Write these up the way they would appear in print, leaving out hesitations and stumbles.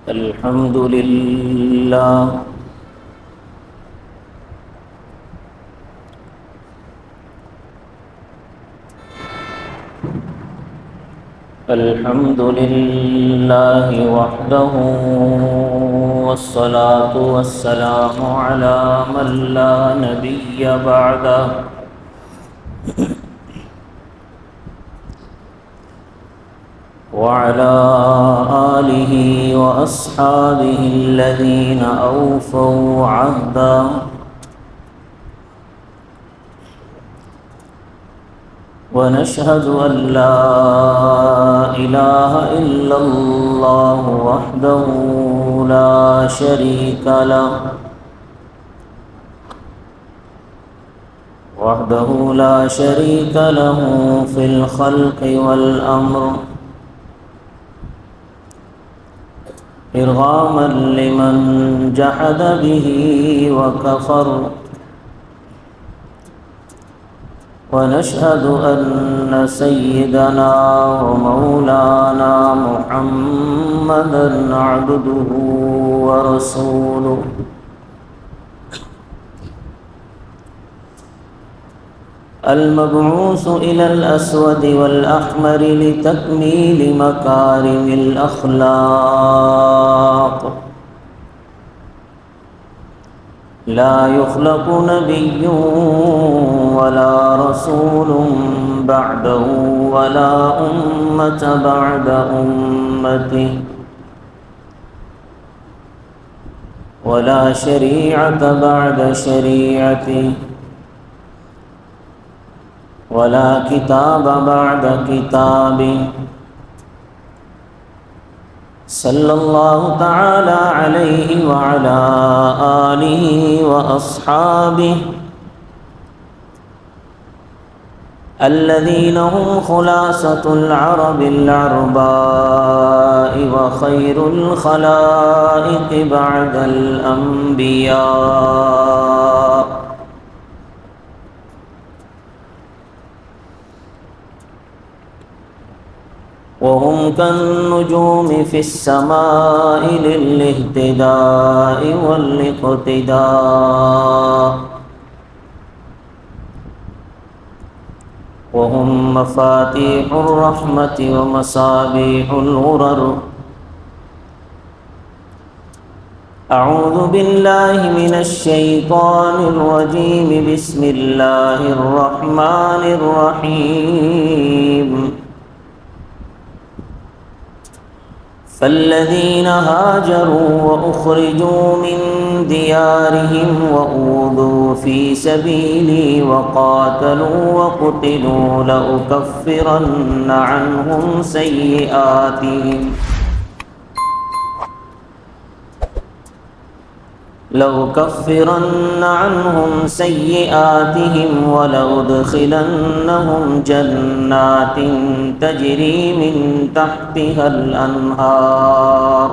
الحمد لله الحمد لله وحده، والصلاة والسلام على من لا نبي بعده، وعلى آله وأصحابه الذين أوفوا عهدا، ونشهد أن لا إله إلا الله وحده لا شريك له في الخلق والأمر، إرغاما لمن جحد به وكفر، ونشهد أن سيدنا ومولانا محمدا عبده ورسوله، المبعوث إلى الأسود والأحمر لتكميل مكارم الأخلاق، لا يخلق نبي ولا رسول بعده، ولا أمة بعد أمته، ولا شريعة بعد شريعته، ولا كتاب بعد كتابه، صلى الله تعالى عليه وعلى آله وأصحابه الذين هم خلاصة العرب العرباء، وخير الخلائق بعد الأنبياء، وهم كالنجوم في السماء للاهتداء والاقتداء، وهم مفاتيح الرحمة ومصابيح الغرر. أعوذ بالله من الشيطان الرجيم، بسم الله الرحمن الرحيم. فالذين هاجروا وأخرجوا من ديارهم وأوذوا في سبيلي وقاتلوا وقتلوا لأكفرن عنهم سيئاتهم ولأدخلنهم جنات تجري من تحتها الأنهار،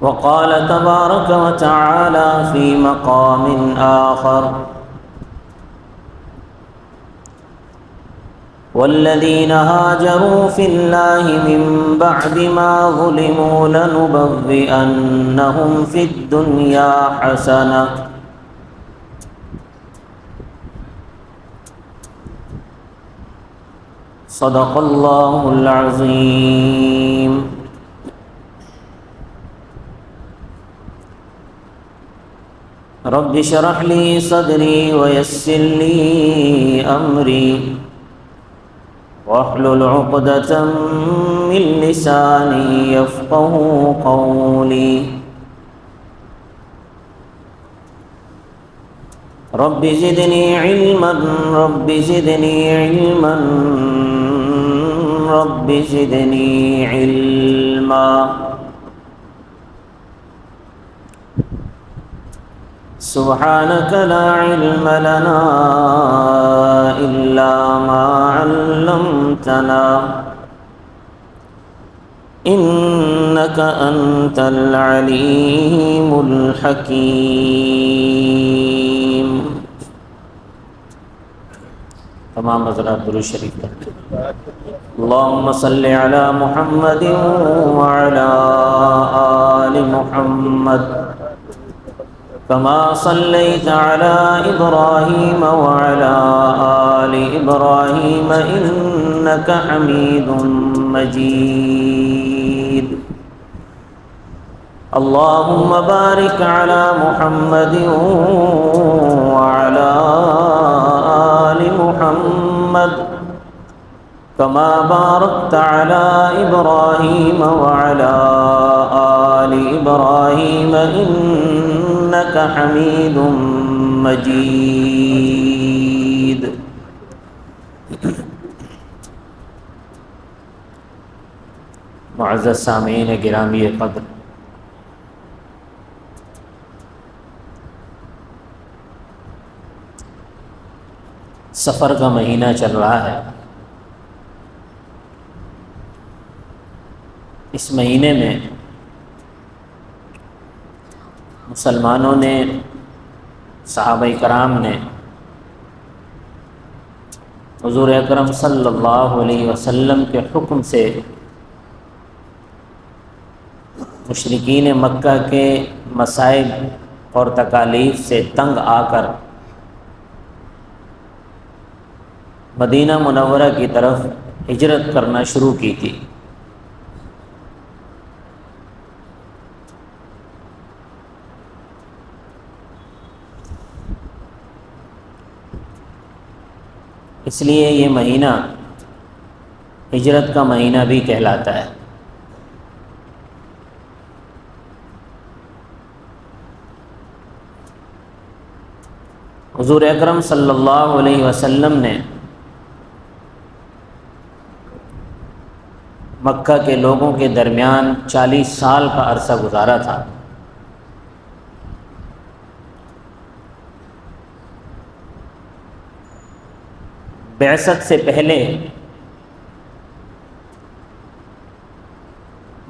وقال تبارك وتعالى في مقام آخر: والذين هاجروا في الله من بعد ما ظلموا لنبوئنهم في الدنيا حسنة، صدق الله العظيم. رب اشرح لي صدري ويسر لي أمري، واحلل عقدة من لساني يفقه قولي. رب زدني علما، رب زدني علما، رب زدني علما. سبحانك لا علم لنا إلا ما علمتنا، إنك أنت العليم الحكيم. تمام حضرات درود شریف پڑھیں. اللهم صل على محمد وعلى آل محمد كما صليت على إبراهيم وعلى آل إبراهيم إنك حميد مجيد. اللهم بارك على محمد وعلى آل محمد كما باركت على إبراهيم وعلى آل إبراهيم إنك حميد مجيد. معزز سامعین گرامی قدر، سفر کا مہینہ چل رہا ہے. اس مہینے میں مسلمانوں نے، صحابہ کرام نے حضور اکرم صلی اللہ علیہ وسلم کے حکم سے مشرکین مکہ کے مصائب اور تکالیف سے تنگ آ کر مدینہ منورہ کی طرف ہجرت کرنا شروع کی تھی. اس لیے یہ مہینہ ہجرت کا مہینہ بھی کہلاتا ہے. حضور اکرم صلی اللہ علیہ وسلم نے مکہ کے لوگوں کے درمیان 40 سال کا عرصہ گزارا تھا. بعثت سے پہلے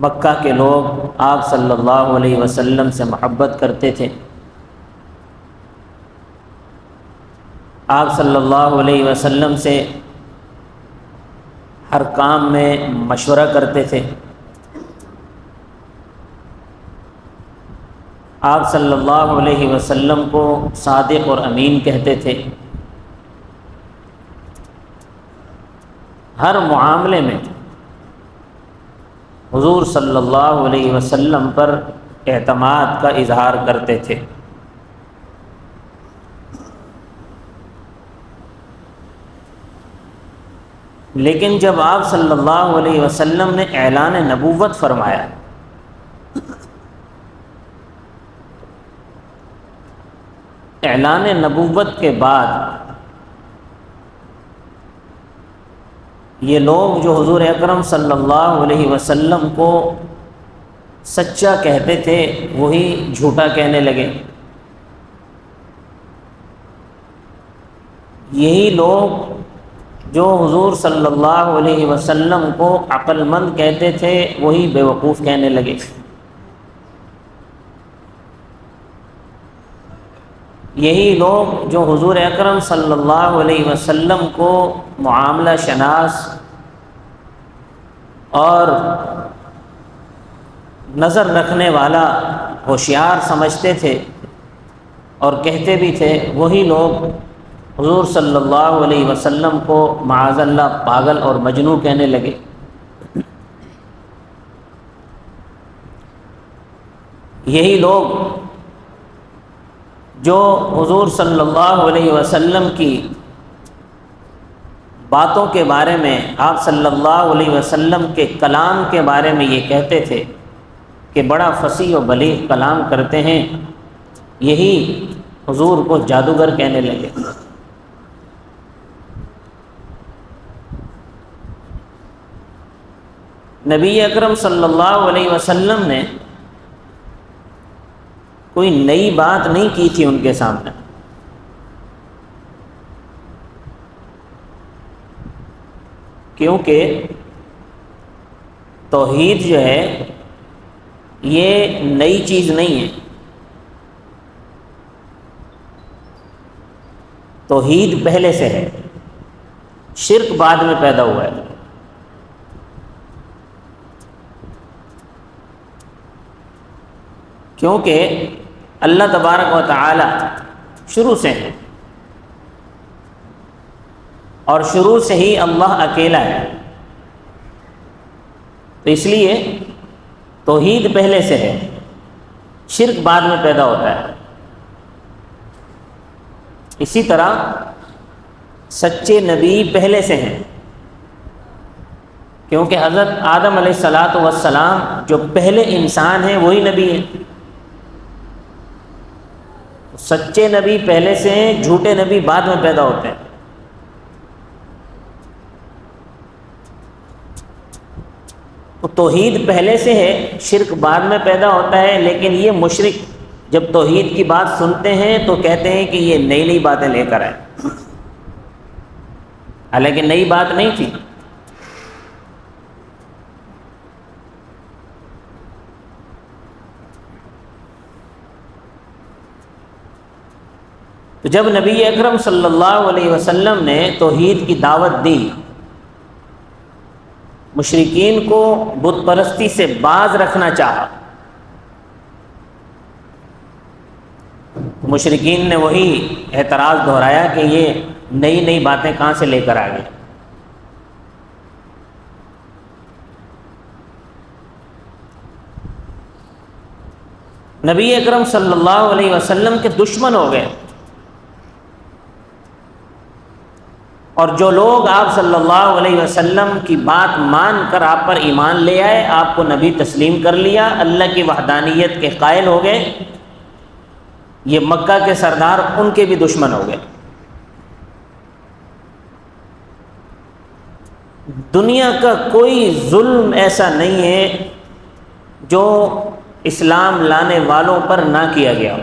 مکہ کے لوگ آپ صلی اللہ علیہ وسلم سے محبت کرتے تھے. آپ صلی اللہ علیہ وسلم سے ہر کام میں مشورہ کرتے تھے. آپ صلی اللہ علیہ وسلم کو صادق اور امین کہتے تھے. ہر معاملے میں حضور صلی اللہ علیہ وسلم پر اعتماد کا اظہار کرتے تھے. لیکن جب آپ صلی اللہ علیہ وسلم نے اعلان نبوت فرمایا، اعلان نبوت کے بعد یہ لوگ جو حضور اکرم صلی اللہ علیہ وسلم کو سچا کہتے تھے وہی جھوٹا کہنے لگے. یہی لوگ جو حضور صلی اللہ علیہ وسلم کو عقل مند کہتے تھے وہی بیوقوف کہنے لگے. یہی لوگ جو حضور اکرم صلی اللہ علیہ وسلم کو معاملہ شناس اور نظر رکھنے والا ہوشیار سمجھتے تھے اور کہتے بھی تھے، وہی لوگ حضور صلی اللہ علیہ وسلم کو معاذ اللہ پاگل اور مجنون کہنے لگے. یہی لوگ جو حضور صلی اللہ علیہ وسلم کی باتوں کے بارے میں، آپ صلی اللہ علیہ وسلم کے کلام کے بارے میں یہ کہتے تھے کہ بڑا فصیح و بلیغ کلام کرتے ہیں، یہی حضور کو جادوگر کہنے لگے. نبی اکرم صلی اللہ علیہ وسلم نے کوئی نئی بات نہیں کی تھی ان کے سامنے. کیونکہ توحید جو ہے یہ نئی چیز نہیں ہے، توحید پہلے سے ہے، شرک بعد میں پیدا ہوا ہے۔ کیونکہ اللہ تبارک و تعالی شروع سے ہے، اور شروع سے ہی اللہ اکیلا ہے، تو اس لیے توحید پہلے سے ہے، شرک بعد میں پیدا ہوتا ہے۔ اسی طرح سچے نبی پہلے سے ہیں، کیونکہ حضرت آدم علیہ الصلاۃ والسلام جو پہلے انسان ہیں وہی نبی ہیں۔ سچے نبی پہلے سے ہیں، جھوٹے نبی بعد میں پیدا ہوتے ہیں۔ تو توحید پہلے سے ہے، شرک بعد میں پیدا ہوتا ہے، لیکن یہ مشرک جب توحید کی بات سنتے ہیں تو کہتے ہیں کہ یہ نئی نئی باتیں لے کر آئے، حالانکہ نئی بات نہیں تھی۔ تو جب نبی اکرم صلی اللہ علیہ وسلم نے توحید کی دعوت دی، مشرکین کو بت پرستی سے باز رکھنا چاہا، مشرکین نے وہی اعتراض دہرایا کہ یہ نئی نئی باتیں کہاں سے لے کر آ گئے۔ نبی اکرم صلی اللہ علیہ وسلم کے دشمن ہو گئے، اور جو لوگ آپ صلی اللہ علیہ وسلم کی بات مان کر آپ پر ایمان لے آئے، آپ کو نبی تسلیم کر لیا، اللہ کی وحدانیت کے قائل ہو گئے، یہ مکہ کے سردار ان کے بھی دشمن ہو گئے۔ دنیا کا کوئی ظلم ایسا نہیں ہے جو اسلام لانے والوں پر نہ کیا گیا ہو،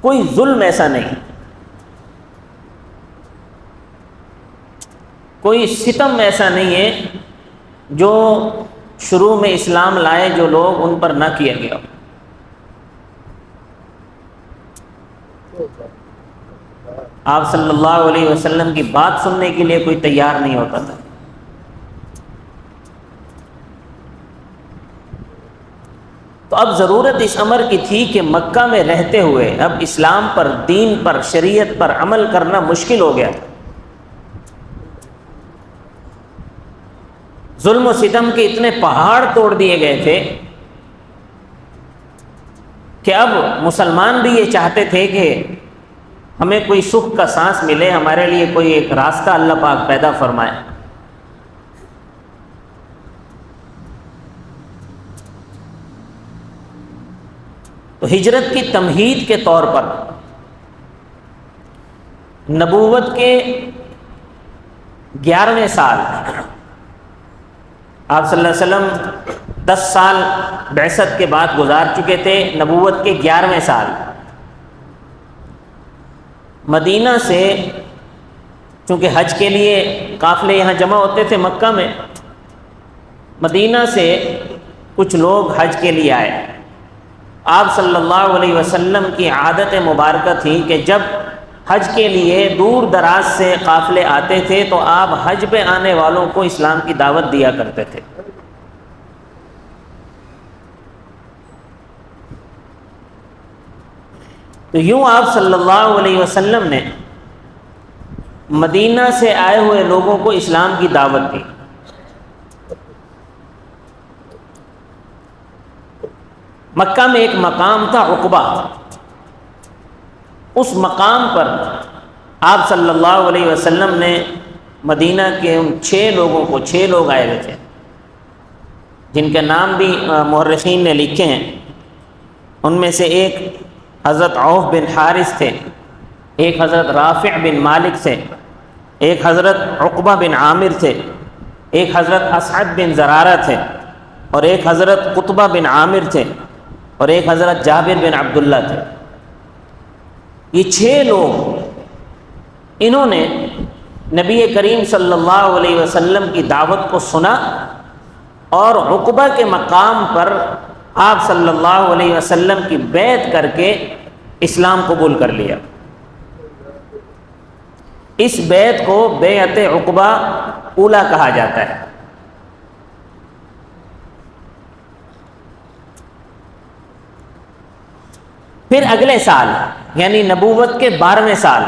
کوئی ظلم ایسا نہیں، کوئی ستم ایسا نہیں ہے جو شروع میں اسلام لائے جو لوگ ان پر نہ کیا گیا ہو۔ آپ صلی اللہ علیہ وسلم کی بات سننے کے لیے کوئی تیار نہیں ہوتا تھا۔ تو اب ضرورت اس امر کی تھی کہ مکہ میں رہتے ہوئے اب اسلام پر، دین پر، شریعت پر عمل کرنا مشکل ہو گیا تھا۔ ظلم و ستم کے اتنے پہاڑ توڑ دیے گئے تھے کہ اب مسلمان بھی یہ چاہتے تھے کہ ہمیں کوئی سکھ کا سانس ملے، ہمارے لیے کوئی ایک راستہ اللہ پاک پیدا فرمائے۔ تو ہجرت کی تمہید کے طور پر نبوت کے 11ویں سال، آپ صلی اللہ علیہ وسلم 10 سال بعثت کے بعد گزار چکے تھے، نبوت کے 11ویں سال مدینہ سے، چونکہ حج کے لیے قافلے یہاں جمع ہوتے تھے مکہ میں، مدینہ سے کچھ لوگ حج کے لیے آئے۔ آپ صلی اللہ علیہ وسلم کی عادت مبارکہ تھی کہ جب حج کے لیے دور دراز سے قافلے آتے تھے تو آپ حج پہ آنے والوں کو اسلام کی دعوت دیا کرتے تھے۔ تو یوں آپ صلی اللہ علیہ وسلم نے مدینہ سے آئے ہوئے لوگوں کو اسلام کی دعوت دی۔ مکہ میں ایک مقام تھا عقبہ، اس مقام پر آپ صلی اللہ علیہ وسلم نے مدینہ کے ان 6 لوگوں کو، 6 لوگ آئے ہوئے تھے جن کے نام بھی مورخین نے لکھے ہیں، ان میں سے ایک حضرت عوف بن حارث تھے، ایک حضرت رافع بن مالک تھے، ایک حضرت عقبہ بن عامر تھے، ایک حضرت اسعد بن زرارہ تھے، اور ایک حضرت قطبہ بن عامر تھے، اور ایک حضرت جابر بن عبداللہ تھے۔ یہ 6 لوگ، انہوں نے نبی کریم صلی اللہ علیہ وسلم کی دعوت کو سنا اور عقبہ کے مقام پر آپ صلی اللہ علیہ وسلم کی بیعت کر کے اسلام قبول کر لیا۔ اس بیعت کو بیعت عقبہ اولیٰ کہا جاتا ہے۔ پھر اگلے سال یعنی نبوت کے 12ویں سال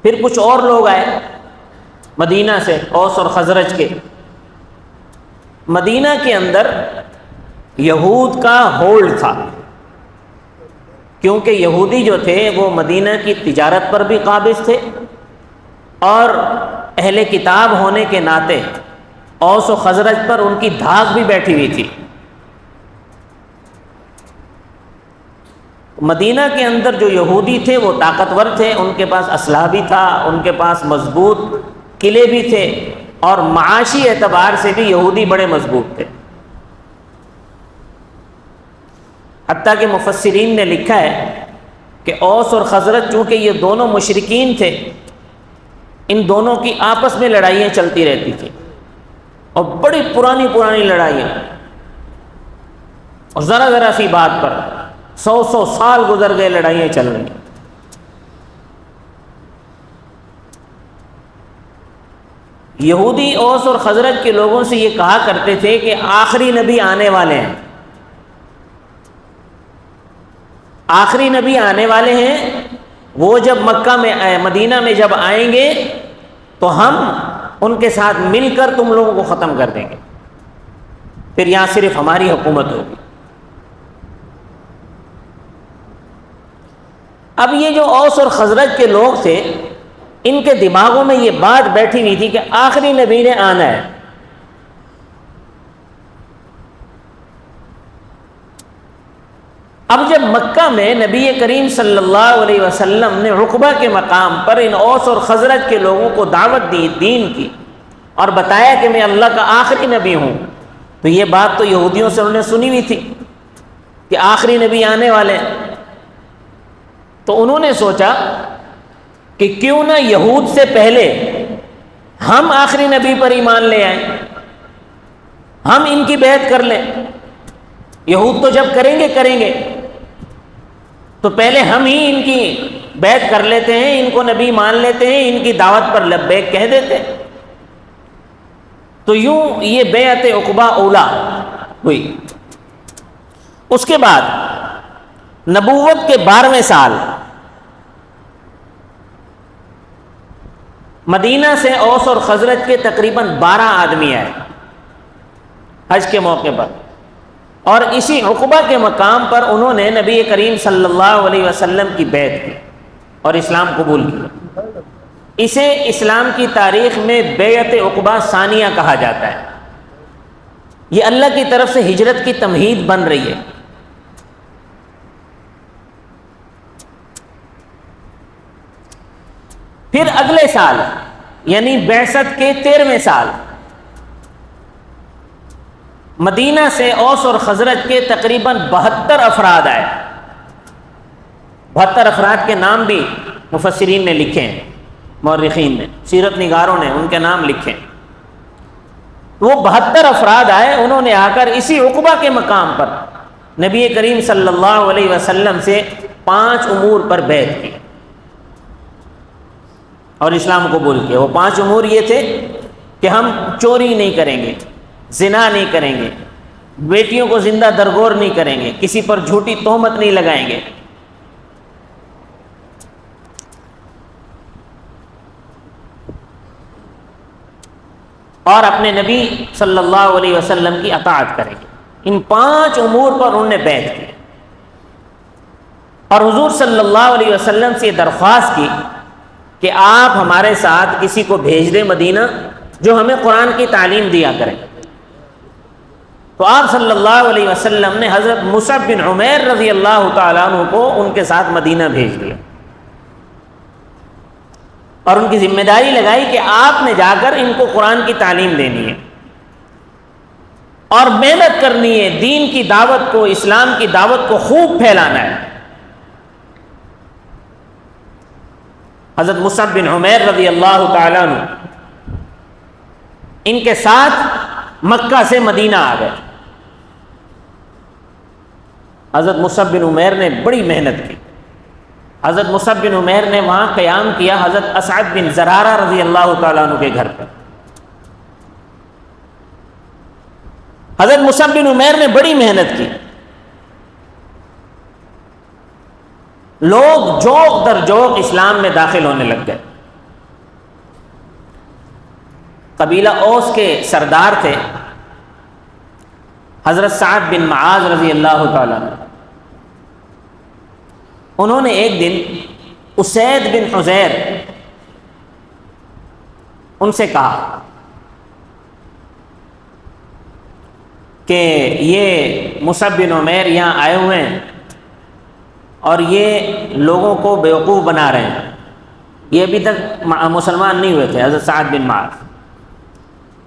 پھر کچھ اور لوگ آئے مدینہ سے، اوس اور خزرج کے۔ مدینہ کے اندر یہود کا ہولڈ تھا، کیونکہ یہودی جو تھے وہ مدینہ کی تجارت پر بھی قابض تھے اور اہل کتاب ہونے کے ناطے اوس و خزرج پر ان کی دھاک بھی بیٹھی ہوئی تھی۔ مدینہ کے اندر جو یہودی تھے وہ طاقتور تھے، ان کے پاس اسلحہ بھی تھا، ان کے پاس مضبوط قلعے بھی تھے، اور معاشی اعتبار سے بھی یہودی بڑے مضبوط تھے۔ حتیٰ کہ مفسرین نے لکھا ہے کہ اوس اور خزرج چونکہ یہ دونوں مشرکین تھے، ان دونوں کی آپس میں لڑائیاں چلتی رہتی تھیں، اور بڑی پرانی لڑائیاں، اور ذرا سی بات پر 100 سال گزر گئے، لڑائیاں چل رہی ہیں۔ یہودی اوس اور خزرج کے لوگوں سے یہ کہا کرتے تھے کہ آخری نبی آنے والے ہیں، آخری نبی آنے والے ہیں، وہ جب مکہ میں مدینہ میں جب آئیں گے تو ہم ان کے ساتھ مل کر تم لوگوں کو ختم کر دیں گے، پھر یہاں صرف ہماری حکومت ہوگی۔ اب یہ جو اوس اور خزرج کے لوگ تھے، ان کے دماغوں میں یہ بات بیٹھی ہوئی تھی کہ آخری نبی نے آنا ہے۔ اب جب مکہ میں نبی کریم صلی اللہ علیہ وسلم نے عقبہ کے مقام پر ان اوس اور خزرج کے لوگوں کو دعوت دی دین کی، اور بتایا کہ میں اللہ کا آخری نبی ہوں، تو یہ بات تو یہودیوں سے انہوں نے سنی ہوئی تھی کہ آخری نبی آنے والے ہیں۔ تو انہوں نے سوچا کہ کیوں نہ یہود سے پہلے ہم آخری نبی پر ایمان لے آئیں، ہم ان کی بیعت کر لیں۔ یہود تو جب کریں گے تو پہلے ہم ہی ان کی بیعت کر لیتے ہیں، ان کو نبی مان لیتے ہیں، ان کی دعوت پر لبیک کہہ دیتے ہیں۔ تو یوں یہ بیعت عقبہ اولیٰ ہوئی۔ اس کے بعد نبوت کے 12ویں سال مدینہ سے اوس اور خزرج کے تقریباً 12 آدمی آئے حج کے موقع پر، اور اسی عقبہ کے مقام پر انہوں نے نبی کریم صلی اللہ علیہ وسلم کی بیعت کی اور اسلام قبول کیا۔ اسے اسلام کی تاریخ میں بیعت عقبہ ثانیہ کہا جاتا ہے۔ یہ اللہ کی طرف سے ہجرت کی تمہید بن رہی ہے۔ پھر اگلے سال یعنی بعثت کے 13ویں سال مدینہ سے اوس اور خزرج کے تقریباً 72 افراد آئے۔ 72 افراد کے نام بھی مفسرین نے لکھے ہیں، مورخین نے، سیرت نگاروں نے ان کے نام لکھے۔ وہ 72 افراد آئے، انہوں نے آ کر اسی عقبہ کے مقام پر نبی کریم صلی اللہ علیہ وسلم سے 5 امور پر بیعت کی اور اسلام قبول کیا۔ وہ 5 امور یہ تھے کہ ہم چوری نہیں کریں گے، زنا نہیں کریں گے، بیٹیوں کو زندہ درگور نہیں کریں گے، کسی پر جھوٹی تہمت نہیں لگائیں گے، اور اپنے نبی صلی اللہ علیہ وسلم کی اطاعت کریں گے۔ ان 5 امور پر انہوں نے بیعت کی، اور حضور صلی اللہ علیہ وسلم سے یہ درخواست کی کہ آپ ہمارے ساتھ کسی کو بھیج دیں مدینہ جو ہمیں قرآن کی تعلیم دیا کرے۔ تو آپ صلی اللہ علیہ وسلم نے حضرت مصعب بن عمیر رضی اللہ تعالیٰ عنہ کو ان کے ساتھ مدینہ بھیج دیا، اور ان کی ذمہ داری لگائی کہ آپ نے جا کر ان کو قرآن کی تعلیم دینی ہے اور محنت کرنی ہے، دین کی دعوت کو، اسلام کی دعوت کو خوب پھیلانا ہے۔ حضرت مصعب بن عمیر رضی اللہ تعالیٰ عنہ ان کے ساتھ مکہ سے مدینہ آ گئے۔ حضرت مصعب بن عمیر نے بڑی محنت کی۔ حضرت مصعب بن عمیر نے وہاں قیام کیا حضرت اسعد بن زرارہ رضی اللہ تعالیٰ عنہ کے گھر پر۔ حضرت مصعب بن عمیر نے بڑی محنت کی۔ لوگ جوق در جوق اسلام میں داخل ہونے لگ گئے۔ قبیلہ اوس کے سردار تھے حضرت سعد بن معاذ رضی اللہ تعالیٰ عنہ۔ انہوں نے ایک دن اسید بن حضیر ان سے کہا کہ یہ مصعب بن عمیر یہاں آئے ہوئے ہیں اور یہ لوگوں کو بیوقوف بنا رہے ہیں۔ یہ ابھی تک مسلمان نہیں ہوئے تھے، حضرت سعد بن معاذ،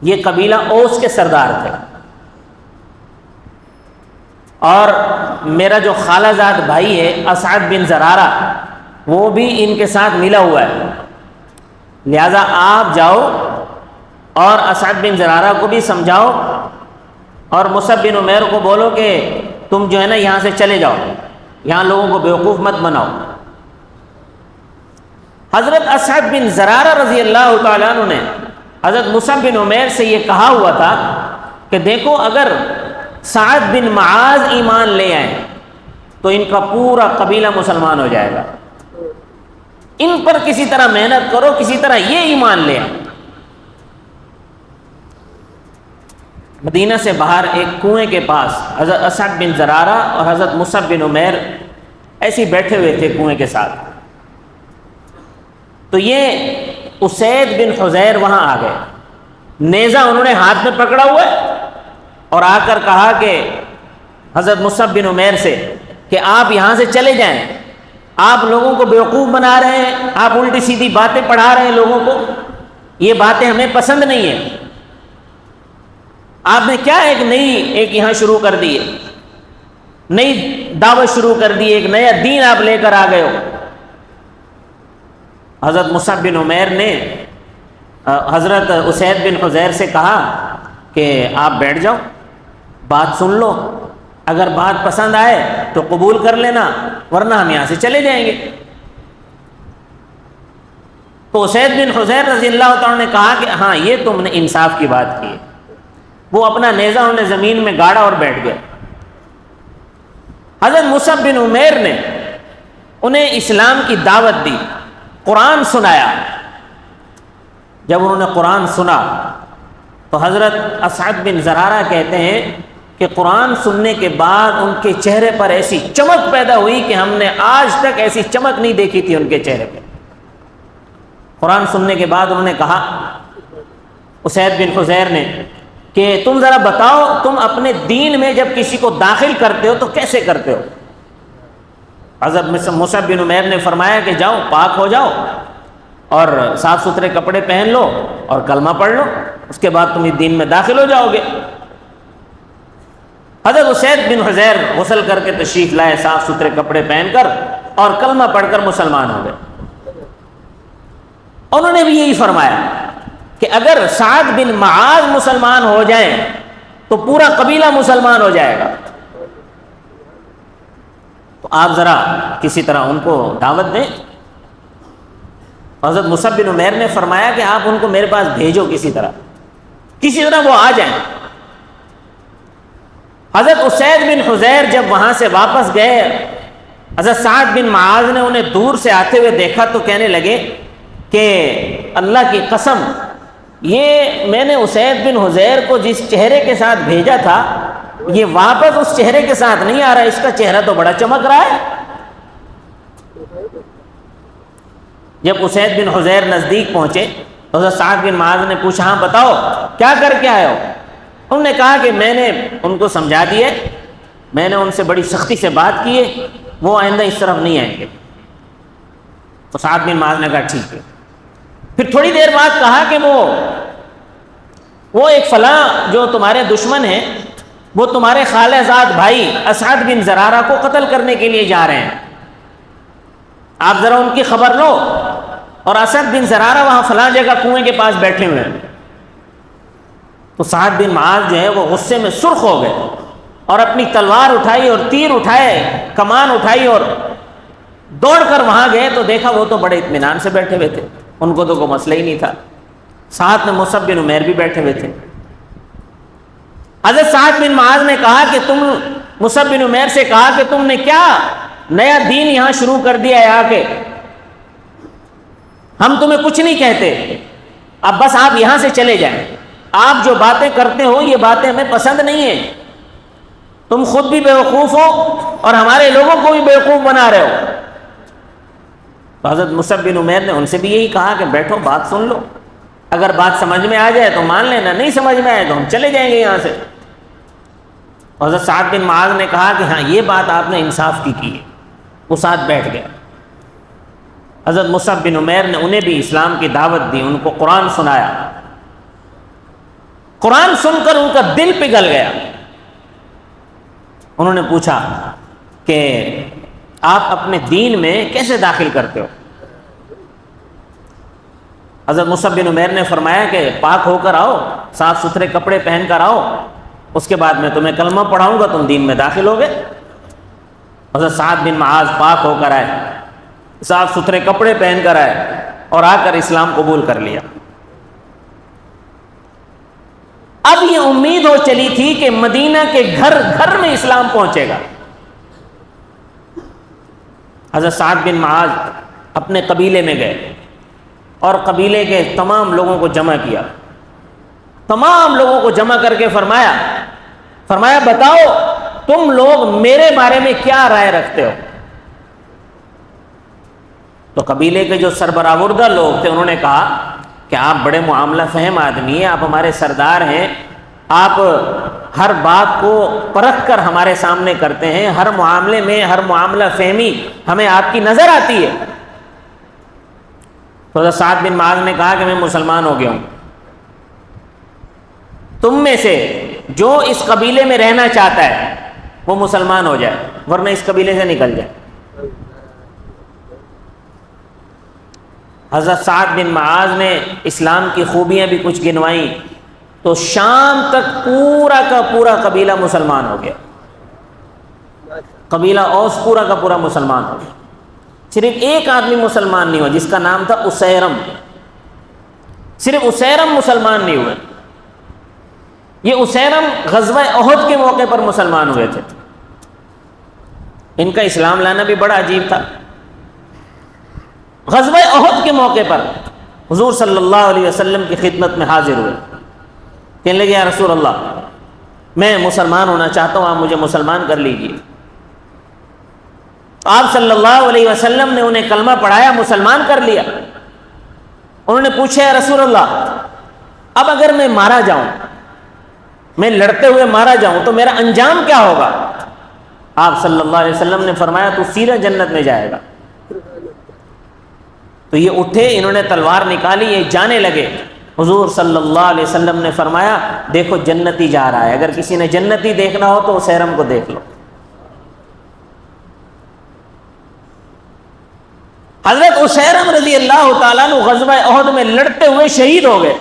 یہ قبیلہ اوس کے سردار تھے، اور میرا جو خالہ زاد بھائی ہے اسعد بن زرارہ وہ بھی ان کے ساتھ ملا ہوا ہے، لہذا آپ جاؤ اور اسعد بن زرارہ کو بھی سمجھاؤ اور مصعب بن عمیر کو بولو کہ تم جو ہے نا یہاں سے چلے جاؤ، یہاں لوگوں کو بیوقوف مت بناؤ۔ حضرت اسعد بن زرارہ رضی اللہ تعالیٰ عنہ نے حضرت مصعب بن عمیر سے یہ کہا ہوا تھا کہ دیکھو اگر سعد بن معاذ ایمان لے آئیں تو ان کا پورا قبیلہ مسلمان ہو جائے گا، ان پر کسی طرح محنت کرو، کسی طرح یہ ایمان لے آئیں۔ مدینہ سے باہر ایک کنویں کے پاس حضرت اسعد بن زرارہ اور حضرت مصعب بن عمیر ایسے ہی بیٹھے ہوئے تھے کنویں کے ساتھ۔ تو یہ اسید بن حضیر وہاں آ گئے، نیزہ انہوں نے ہاتھ میں پکڑا ہوا ہے اور آ کر کہا کہ حضرت مصعب بن عمیر سے کہ آپ یہاں سے چلے جائیں، آپ لوگوں کو بیوقوف بنا رہے ہیں، آپ الٹی سیدھی باتیں پڑھا رہے ہیں لوگوں کو، یہ باتیں ہمیں پسند نہیں ہیں۔ آپ نے کیا ایک یہاں شروع کر دی ہے، نئی دعوت شروع کر دی، ایک نیا دین آپ لے کر آ گئے ہو۔ حضرت مصعب بن عمیر نے حضرت اسید بن حضیر سے کہا کہ آپ بیٹھ جاؤ، بات سن لو، اگر بات پسند آئے تو قبول کر لینا، ورنہ ہم یہاں سے چلے جائیں گے۔ تو اسید بن حضیر رضی اللہ تعالیٰ نے کہا کہ ہاں یہ تم نے انصاف کی بات کی ہے۔ وہ اپنا نیزہ انہوں نے زمین میں گاڑا اور بیٹھ گئے۔ حضرت مصعب بن عمیر نے انہیں اسلام کی دعوت دی، قرآن سنایا۔ جب انہوں نے قرآن سنا تو حضرت اسعد بن زرارہ کہتے ہیں کہ قرآن سننے کے بعد ان کے چہرے پر ایسی چمک پیدا ہوئی کہ ہم نے آج تک ایسی چمک نہیں دیکھی تھی ان کے چہرے پہ۔ قرآن سننے کے بعد انہوں نے کہا اسید بن حضیر نے کہ تم ذرا بتاؤ تم اپنے دین میں جب کسی کو داخل کرتے ہو تو کیسے کرتے ہو؟ حضرت مصعب بن عمیر نے فرمایا کہ جاؤ پاک ہو جاؤ اور صاف ستھرے کپڑے پہن لو اور کلمہ پڑھ لو، اس کے بعد تم اس دین میں داخل ہو جاؤ گے۔ حضرت اسید بن حضیر غسل کر کے تشریف لائے، صاف ستھرے کپڑے پہن کر اور کلمہ پڑھ کر مسلمان ہو گئے۔ انہوں نے بھی یہی فرمایا کہ اگر سعد بن معاذ مسلمان ہو جائیں تو پورا قبیلہ مسلمان ہو جائے گا، تو آپ ذرا کسی طرح ان کو دعوت دیں۔ حضرت مصعب بن عمیر نے فرمایا کہ آپ ان کو میرے پاس بھیجو، کسی طرح وہ آ جائیں۔ حضرت اسید بن حضیر جب وہاں سے واپس گئے، حضرت سعد بن معاذ نے انہیں دور سے آتے ہوئے دیکھا تو کہنے لگے کہ اللہ کی قسم، یہ میں نے اسید بن حضیر کو جس چہرے کے ساتھ بھیجا تھا یہ واپس اس چہرے کے ساتھ نہیں آ رہا، اس کا چہرہ تو بڑا چمک رہا ہے۔ جب اسید بن حضیر نزدیک پہنچے تو حضرت سعد بن معاذ نے پوچھا ہاں بتاؤ کیا کر کے آئے ہو؟ انہوں نے کہا کہ میں نے ان کو سمجھا دیا، میں نے ان سے بڑی سختی سے بات کی ہے، وہ آئندہ اس طرف نہیں آئیں گے۔ تو سعد بن معاذ نے کہا ٹھیک ہے۔ پھر تھوڑی دیر بعد کہا کہ وہ ایک فلاں جو تمہارے دشمن ہیں وہ تمہارے خالہ زاد بھائی اسعد بن زرارہ کو قتل کرنے کے لیے جا رہے ہیں، آپ ذرا ان کی خبر لو۔ اور اسد بن زرارہ وہاں فلاں جگہ کنویں کے پاس بیٹھے ہوئے ہیں۔ تو سعد بن معاذ جو ہے وہ غصے میں سرخ ہو گئے اور اپنی تلوار اٹھائی اور تیر اٹھائے، کمان اٹھائی اور دوڑ کر وہاں گئے تو دیکھا وہ تو بڑے اطمینان سے بیٹھے ہوئے تھے، ان کو تو کوئی مسئلہ ہی نہیں تھا۔ ساتھ میں مصعب بن عمیر بھی بیٹھے ہوئے تھے۔ حضرت سعد بن معاذ نے کہا کہ مصعب بن عمیر سے کہا کہ تم نے کیا نیا دین یہاں شروع کر دیا ہے آ کے، ہم تمہیں کچھ نہیں کہتے، اب بس آپ یہاں سے چلے جائیں، آپ جو باتیں کرتے ہو یہ باتیں ہمیں پسند نہیں ہیں، تم خود بھی بیوقوف ہو اور ہمارے لوگوں کو بھی بیوقوف بنا رہے ہو۔ تو حضرت مصعب بن عمیر نے ان سے بھی یہی کہا کہ بیٹھو بات سن لو، اگر بات سمجھ میں آ جائے تو مان لینا، نہیں سمجھ میں آئے تو ہم چلے جائیں گے یہاں سے۔ حضرت سعد بن معاذ نے کہا کہ ہاں یہ بات آپ نے انصاف کی ہے، وہ ساتھ بیٹھ گیا۔ حضرت مصعب بن عمیر نے انہیں بھی اسلام کی دعوت دی، ان کو قرآن سنایا۔ قرآن سن کر ان کا دل پگھل گیا۔ انہوں نے پوچھا کہ آپ اپنے دین میں کیسے داخل کرتے ہو؟ حضرت مصعب بن عمیر نے فرمایا کہ پاک ہو کر آؤ، صاف ستھرے کپڑے پہن کر آؤ، اس کے بعد میں تمہیں کلمہ پڑھاؤں گا، تم دین میں داخل ہو گئے۔ حضرت سعد بن معاذ پاک ہو کر آئے، صاف ستھرے کپڑے پہن کر آئے اور آ کر اسلام قبول کر لیا۔ اب یہ امید ہو چلی تھی کہ مدینہ کے گھر گھر میں اسلام پہنچے گا۔ حضرت سعد بن معاذ اپنے قبیلے میں گئے اور قبیلے کے تمام لوگوں کو جمع کیا، تمام لوگوں کو جمع کر کے فرمایا بتاؤ تم لوگ میرے بارے میں کیا رائے رکھتے ہو؟ تو قبیلے کے جو سربراہوردہ لوگ تھے انہوں نے کہا کہ آپ بڑے معاملہ فہم آدمی ہیں، آپ ہمارے سردار ہیں، آپ ہر بات کو پرکھ کر ہمارے سامنے کرتے ہیں، ہر معاملے میں ہر معاملہ فہمی ہمیں آپ کی نظر آتی ہے۔ تو حضرت سعد بن معاذ نے کہا کہ میں مسلمان ہو گیا ہوں، تم میں سے جو اس قبیلے میں رہنا چاہتا ہے وہ مسلمان ہو جائے ورنہ اس قبیلے سے نکل جائے۔ حضرت سعد بن معاذ نے اسلام کی خوبیاں بھی کچھ گنوائیں تو شام تک پورا کا پورا قبیلہ مسلمان ہو گیا، قبیلہ اوس پورا کا پورا مسلمان ہو گیا۔ صرف ایک آدمی مسلمان نہیں ہوا جس کا نام تھا اسیرم، صرف اسیرم مسلمان نہیں ہوئے۔ یہ اسیرم غزوہ احد کے موقع پر مسلمان ہوئے تھے۔ ان کا اسلام لانا بھی بڑا عجیب تھا۔ غزوہ احد کے موقع پر حضور صلی اللہ علیہ وسلم کی خدمت میں حاضر ہوئے، کہنے لگے یا رسول اللہ میں مسلمان ہونا چاہتا ہوں، آپ مجھے مسلمان کر لیجیے۔ آپ صلی اللہ علیہ وسلم نے انہیں کلمہ پڑھایا، مسلمان کر لیا۔ انہوں نے پوچھا یا رسول اللہ اب اگر میں مارا جاؤں، میں لڑتے ہوئے مارا جاؤں تو میرا انجام کیا ہوگا؟ آپ صلی اللہ علیہ وسلم نے فرمایا تو سیدھا جنت میں جائے گا۔ تو یہ اٹھے، انہوں نے تلوار نکالی، یہ جانے لگے۔ حضور صلی اللہ علیہ وسلم نے فرمایا دیکھو جنتی جا رہا ہے، اگر کسی نے جنتی دیکھنا ہو تو اسیرم کو دیکھ لو۔ حضرت اسیرم رضی اللہ تعالیٰ عنہ غزوہ احد میں لڑتے ہوئے شہید ہو گئے،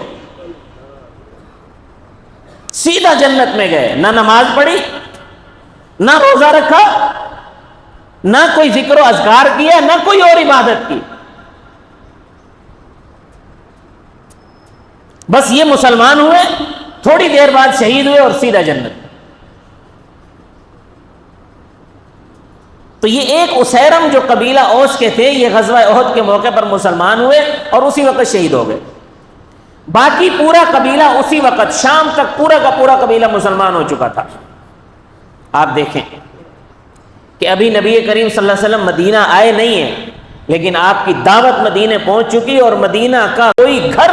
سیدھا جنت میں گئے۔ نہ نماز پڑھی، نہ روزہ رکھا، نہ کوئی ذکر و اذکار کیا، نہ کوئی اور عبادت کی، بس یہ مسلمان ہوئے، تھوڑی دیر بعد شہید ہوئے اور سیدھا جنت۔ تو یہ ایک اسیرم جو قبیلہ اوس کے تھے یہ غزوہ احد کے موقع پر مسلمان ہوئے اور اسی وقت شہید ہو گئے۔ باقی پورا قبیلہ اسی وقت شام تک پورا کا پورا قبیلہ مسلمان ہو چکا تھا۔ آپ دیکھیں کہ ابھی نبی کریم صلی اللہ علیہ وسلم مدینہ آئے نہیں ہیں، لیکن آپ کی دعوت مدینہ پہنچ چکی اور مدینہ کا کوئی گھر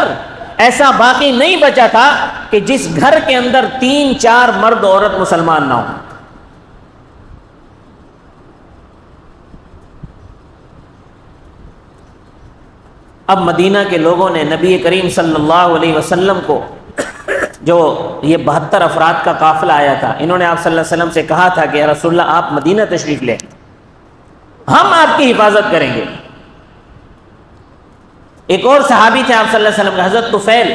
ایسا باقی نہیں بچا تھا کہ جس گھر کے اندر 3-4 مرد عورت مسلمان نہ ہوں۔ اب مدینہ کے لوگوں نے نبی کریم صلی اللہ علیہ وسلم کو، جو یہ 72 افراد کا قافلہ آیا تھا، انہوں نے آپ صلی اللہ علیہ وسلم سے کہا تھا کہ یا رسول اللہ آپ مدینہ تشریف لیں، ہم آپ کی حفاظت کریں گے۔ ایک اور صحابی تھے آپ صلی اللہ علیہ وسلم کے، حضرت طفیل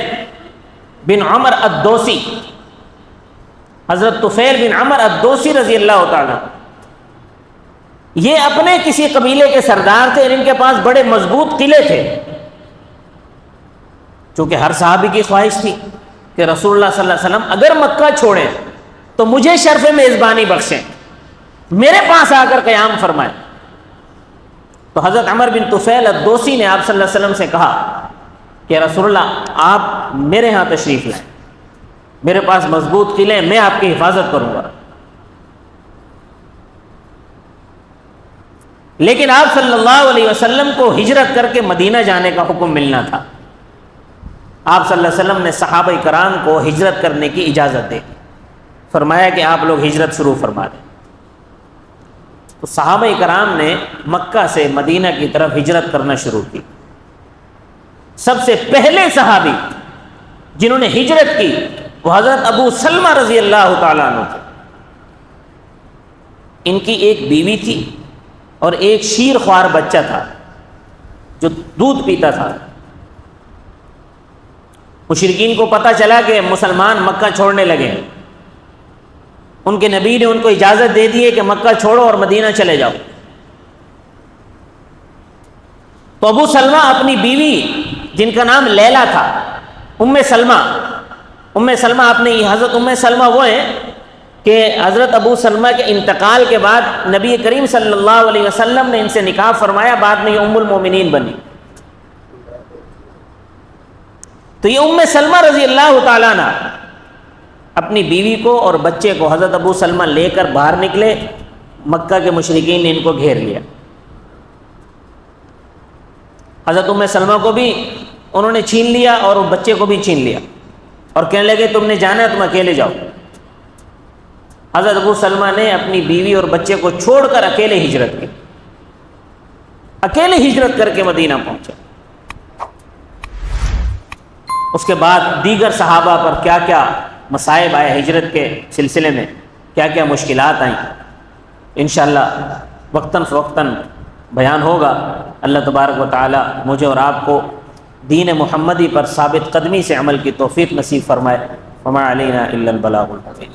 بن عمر الدوسی، حضرت طفیل بن عمر الدوسی رضی اللہ تعالیٰ، یہ اپنے کسی قبیلے کے سردار تھے اور ان کے پاس بڑے مضبوط قلعے تھے، چونکہ ہر صحابی کی خواہش تھی کہ رسول اللہ صلی اللہ علیہ وسلم اگر مکہ چھوڑیں تو مجھے شرف میزبانی بخشیں، میرے پاس آ کر قیام فرمائیں۔ تو حضرت عمر بن طفیل الدوسی نے آپ صلی اللہ علیہ وسلم سے کہا کہ رسول اللہ آپ میرے ہاں تشریف لائیں، میرے پاس مضبوط قلعے، میں آپ کی حفاظت کروں گا۔ لیکن آپ صلی اللہ علیہ وسلم کو ہجرت کر کے مدینہ جانے کا حکم ملنا تھا۔ آپ صلی اللہ علیہ وسلم نے صحابہ کرام کو ہجرت کرنے کی اجازت دی، فرمایا کہ آپ لوگ ہجرت شروع فرما دیں۔ تو صحابہ کرام نے مکہ سے مدینہ کی طرف ہجرت کرنا شروع کی۔ سب سے پہلے صحابی جنہوں نے ہجرت کی وہ حضرت ابو سلمہ رضی اللہ تعالیٰ عنہ تھے۔ ان کی ایک بیوی تھی اور ایک شیر خوار بچہ تھا جو دودھ پیتا تھا۔ مشرکین کو پتہ چلا کہ مسلمان مکہ چھوڑنے لگے، ان کے نبی نے ان کو اجازت دے دی ہے کہ مکہ چھوڑو اور مدینہ چلے جاؤ۔ تو ابو سلمہ اپنی بیوی جن کا نام لیلا تھا، ام سلمہ اپنے حضرت ام سلمہ وہ ہیں کہ حضرت ابو سلمہ کے انتقال کے بعد نبی کریم صلی اللہ علیہ وسلم نے ان سے نکاح فرمایا، بعد میں یہ ام المومنین بنی۔ تو یہ ام سلمہ رضی اللہ تعالیٰ عنہ اپنی بیوی کو اور بچے کو حضرت ابو سلمہ لے کر باہر نکلے، مکہ کے مشرکین نے ان کو گھیر لیا۔ حضرت ام سلمہ کو بھی انہوں نے چھین لیا اور بچے کو بھی چھین لیا اور کہنے لگے تم نے جانا ہے تم اکیلے جاؤ۔ حضرت ابو سلمہ نے اپنی بیوی اور بچے کو چھوڑ کر اکیلے ہجرت کی، اکیلے ہجرت کر کے مدینہ پہنچے۔ اس کے بعد دیگر صحابہ پر کیا کیا مصائب آئے ہجرت کے سلسلے میں، کیا کیا مشکلات آئیں، انشاءاللہ وقتاً فوقتاً بیان ہوگا۔ اللہ تبارک و تعالی مجھے اور آپ کو دین محمدی پر ثابت قدمی سے عمل کی توفیق نصیب فرمائے۔ وما علینا الا البلاغ المبین۔